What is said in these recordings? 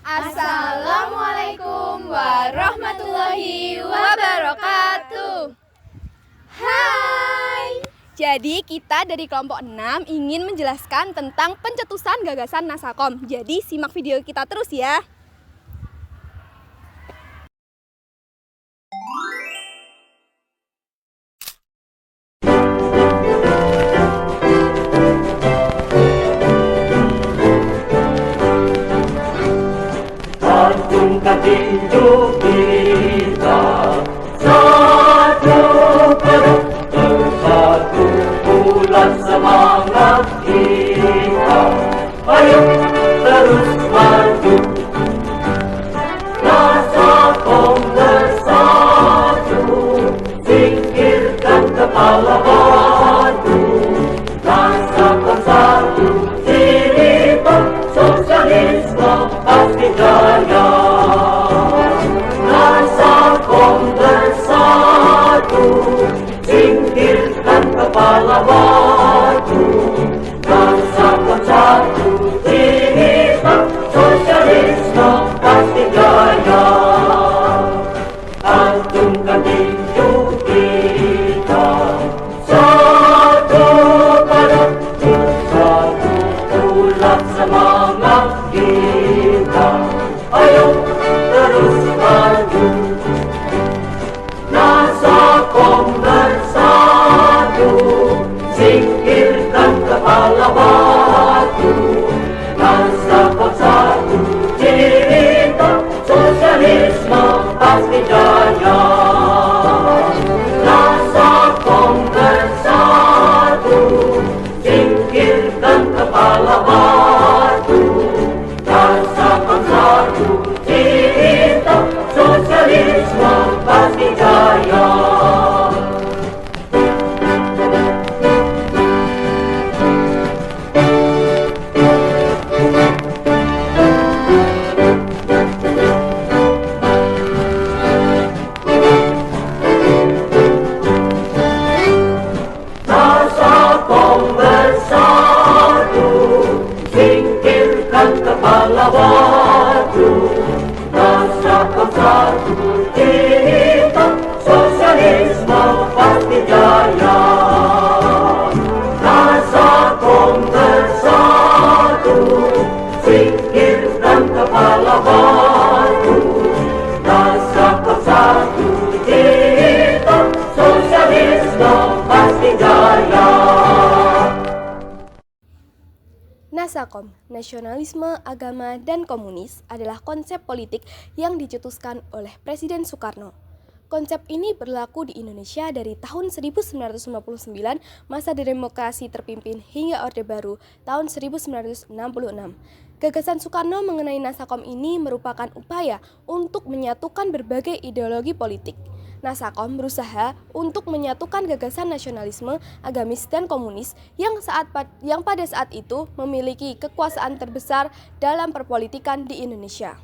Assalamualaikum warahmatullahi wabarakatuh. Hai. Jadi kita dari kelompok 6 ingin menjelaskan tentang pencetusan gagasan Nasakom. Jadi simak video kita terus ya. Tinju kita satu perut bersatu bulan semangat kita. Ayo terus maju, Nasakom bersatu, singkirkan kepala batu. Nasakom satu, sinipan sosialisme pasti jaya. Singkirkan kepala batu, Nasakom satu, sinipan sosialisme pasti jaya. Acungkan tinju kita satu pada satu bulan semangat kita. Ayo terus maju, Nasakom bersatu, singkirkan kepala batu. Nasakom satu, cinta sosialisme pasti jaya. Nasakom bersatu, singkirkan kepala batu. Nasakom satu, cinta sosialisme pasti jaya. Nasakom bersatu, singkirkan kepala batu. Nasakom satu, cinta sosialisme pasti jaya. Nasakom bersatu, singkirkan kepala batu. Nasakom satu, cinta sosialisme pasti jaya. Nasakom, nasionalisme, agama, dan komunis adalah konsep politik yang dicetuskan oleh Presiden Soekarno. Konsep ini berlaku di Indonesia dari tahun 1959, masa demokrasi terpimpin, hingga Orde Baru tahun 1966. Gagasan Soekarno mengenai Nasakom ini merupakan upaya untuk menyatukan berbagai ideologi politik. Nasakom berusaha untuk menyatukan gagasan nasionalisme, agamis, dan komunis yang pada saat itu memiliki kekuasaan terbesar dalam perpolitikan di Indonesia.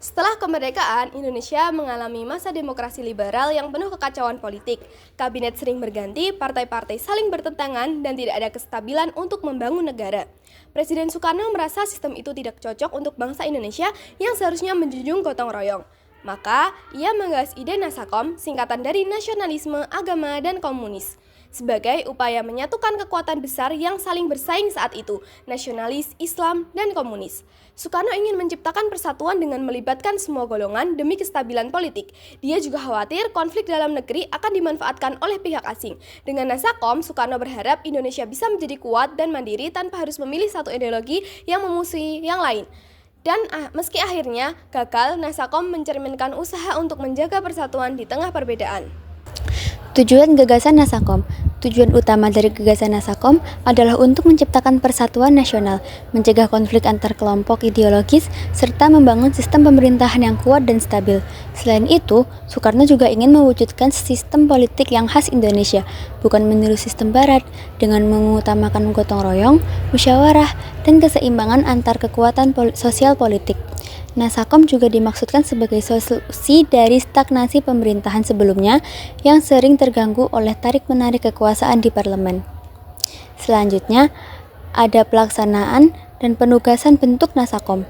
Setelah kemerdekaan, Indonesia mengalami masa demokrasi liberal yang penuh kekacauan politik. Kabinet sering berganti, partai-partai saling bertentangan, dan tidak ada kestabilan untuk membangun negara. Presiden Soekarno merasa sistem itu tidak cocok untuk bangsa Indonesia yang seharusnya menjunjung gotong royong. Maka, ia menggagas ide Nasakom, singkatan dari nasionalisme, agama, dan komunis, sebagai upaya menyatukan kekuatan besar yang saling bersaing saat itu, nasionalis, Islam, dan komunis. Soekarno ingin menciptakan persatuan dengan melibatkan semua golongan demi kestabilan politik. Dia juga khawatir konflik dalam negeri akan dimanfaatkan oleh pihak asing. Dengan Nasakom, Soekarno berharap Indonesia bisa menjadi kuat dan mandiri tanpa harus memilih satu ideologi yang memusuhi yang lain. Dan meski akhirnya gagal, Nasakom mencerminkan usaha untuk menjaga persatuan di tengah perbedaan. Tujuan gagasan Nasakom. Tujuan utama dari gagasan Nasakom adalah untuk menciptakan persatuan nasional, mencegah konflik antar kelompok ideologis, serta membangun sistem pemerintahan yang kuat dan stabil. Selain itu, Soekarno juga ingin mewujudkan sistem politik yang khas Indonesia, bukan meniru sistem Barat, dengan mengutamakan gotong royong, musyawarah, dan keseimbangan antar kekuatan sosial politik. Nasakom juga dimaksudkan sebagai solusi dari stagnasi pemerintahan sebelumnya yang sering terganggu oleh tarik-menarik kekuasaan di parlemen. Selanjutnya, ada pelaksanaan dan penugasan bentuk Nasakom.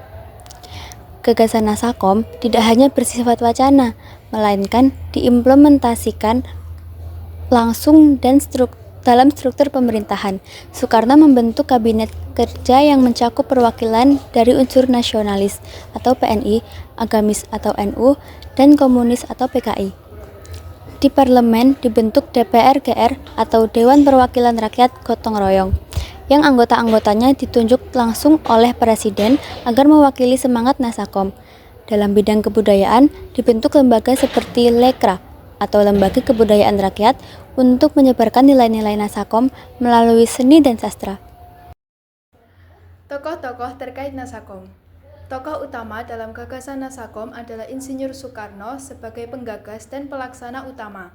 gagasan Nasakom tidak hanya bersifat wacana, melainkan diimplementasikan langsung dan dalam struktur pemerintahan. Soekarno membentuk kabinet kerja yang mencakup perwakilan dari unsur nasionalis atau PNI, agamis atau NU, dan komunis atau PKI. Di parlemen dibentuk DPR-GR atau Dewan Perwakilan Rakyat Gotong Royong, yang anggota-anggotanya ditunjuk langsung oleh presiden agar mewakili semangat Nasakom. Dalam bidang kebudayaan dibentuk lembaga seperti Lekra atau Lembaga Kebudayaan Rakyat untuk menyebarkan nilai-nilai Nasakom melalui seni dan sastra. Tokoh-tokoh terkait Nasakom. Tokoh utama dalam gagasan Nasakom adalah Insinyur Soekarno sebagai penggagas dan pelaksana utama.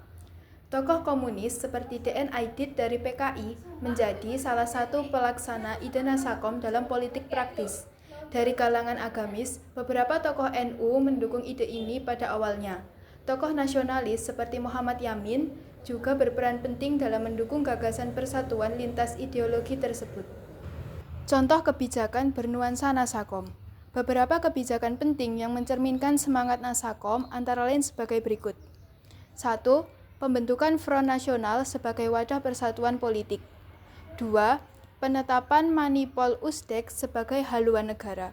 Tokoh komunis seperti D.N. Aidit dari PKI menjadi salah satu pelaksana ide Nasakom dalam politik praktis. Dari kalangan agamis, beberapa tokoh NU mendukung ide ini pada awalnya. Tokoh nasionalis seperti Muhammad Yamin juga berperan penting dalam mendukung gagasan persatuan lintas ideologi tersebut. Contoh kebijakan bernuansa Nasakom. Beberapa kebijakan penting yang mencerminkan semangat Nasakom antara lain sebagai berikut. 1. Pembentukan Front Nasional sebagai wadah persatuan politik. 2. Penetapan Manipol Usdek sebagai haluan negara.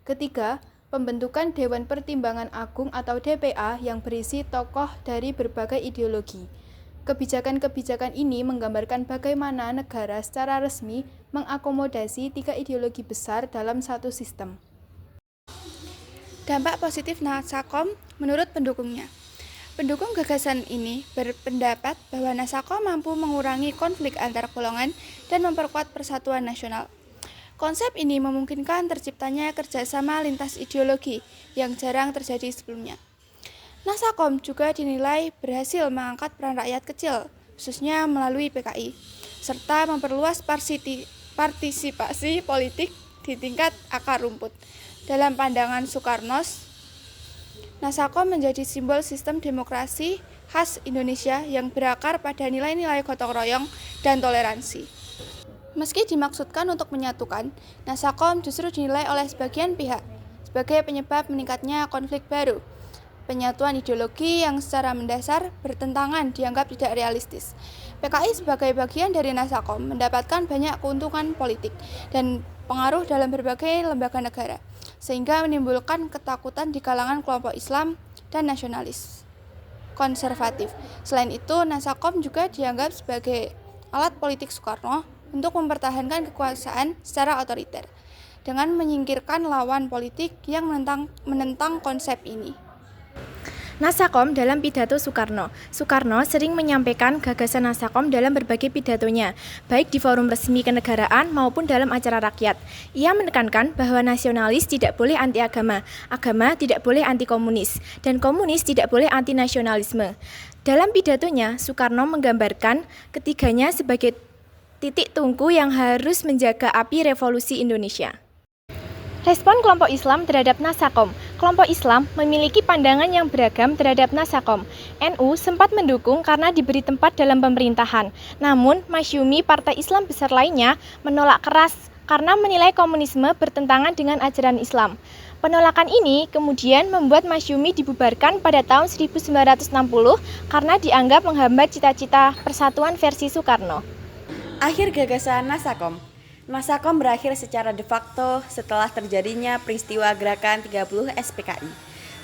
Ketiga, pembentukan Dewan Pertimbangan Agung atau DPA yang berisi tokoh dari berbagai ideologi. Kebijakan-kebijakan ini menggambarkan bagaimana negara secara resmi mengakomodasi 3 ideologi besar dalam satu sistem. Dampak positif Nasakom menurut pendukungnya. Pendukung gagasan ini berpendapat bahwa Nasakom mampu mengurangi konflik antar golongan dan memperkuat persatuan nasional. Konsep ini memungkinkan terciptanya kerjasama lintas ideologi yang jarang terjadi sebelumnya. Nasakom juga dinilai berhasil mengangkat peran rakyat kecil, khususnya melalui PKI, serta memperluas partisipasi politik di tingkat akar rumput. Dalam pandangan Soekarno, Nasakom menjadi simbol sistem demokrasi khas Indonesia yang berakar pada nilai-nilai gotong royong dan toleransi. Meski dimaksudkan untuk menyatukan, Nasakom justru dinilai oleh sebagian pihak sebagai penyebab meningkatnya konflik baru. Penyatuan ideologi yang secara mendasar bertentangan dianggap tidak realistis. PKI sebagai bagian dari Nasakom mendapatkan banyak keuntungan politik dan pengaruh dalam berbagai lembaga negara, sehingga menimbulkan ketakutan di kalangan kelompok Islam dan nasionalis konservatif. Selain itu, Nasakom juga dianggap sebagai alat politik Soekarno untuk mempertahankan kekuasaan secara otoriter, dengan menyingkirkan lawan politik yang menentang konsep ini. Nasakom dalam pidato Soekarno. Soekarno sering menyampaikan gagasan Nasakom dalam berbagai pidatonya, baik di forum resmi kenegaraan maupun dalam acara rakyat. Ia menekankan bahwa nasionalis tidak boleh anti agama, agama tidak boleh anti komunis, dan komunis tidak boleh anti nasionalisme. Dalam pidatonya, Soekarno menggambarkan ketiganya sebagai titik tungku yang harus menjaga api revolusi Indonesia. Respon kelompok Islam terhadap Nasakom. Kelompok Islam memiliki pandangan yang beragam terhadap Nasakom. NU sempat mendukung karena diberi tempat dalam pemerintahan. Namun, Masyumi, partai Islam besar lainnya, menolak keras karena menilai komunisme bertentangan dengan ajaran Islam. Penolakan ini kemudian membuat Masyumi dibubarkan pada tahun 1960 karena dianggap menghambat cita-cita persatuan versi Soekarno. Akhir gagasan Nasakom. Nasakom berakhir secara de facto setelah terjadinya peristiwa Gerakan 30 SPKI.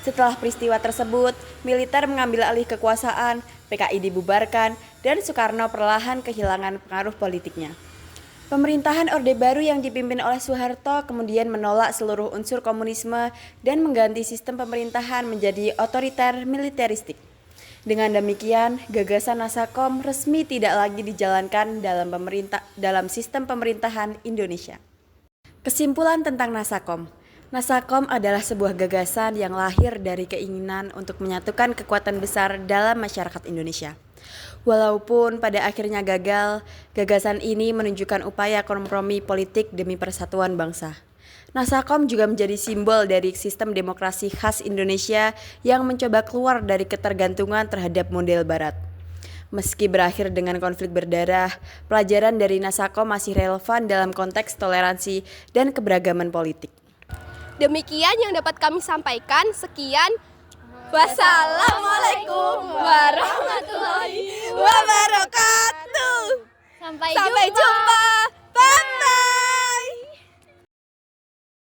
Setelah peristiwa tersebut, militer mengambil alih kekuasaan, PKI dibubarkan, dan Soekarno perlahan kehilangan pengaruh politiknya. Pemerintahan Orde Baru yang dipimpin oleh Soeharto kemudian menolak seluruh unsur komunisme dan mengganti sistem pemerintahan menjadi otoriter militeristik. Dengan demikian, gagasan Nasakom resmi tidak lagi dijalankan dalam sistem pemerintahan Indonesia. Kesimpulan tentang Nasakom. Nasakom adalah sebuah gagasan yang lahir dari keinginan untuk menyatukan kekuatan besar dalam masyarakat Indonesia. Walaupun pada akhirnya gagal, gagasan ini menunjukkan upaya kompromi politik demi persatuan bangsa. Nasakom juga menjadi simbol dari sistem demokrasi khas Indonesia yang mencoba keluar dari ketergantungan terhadap model Barat. Meski berakhir dengan konflik berdarah, pelajaran dari Nasakom masih relevan dalam konteks toleransi dan keberagaman politik. Demikian yang dapat kami sampaikan. Sekian. Wassalamualaikum warahmatullahi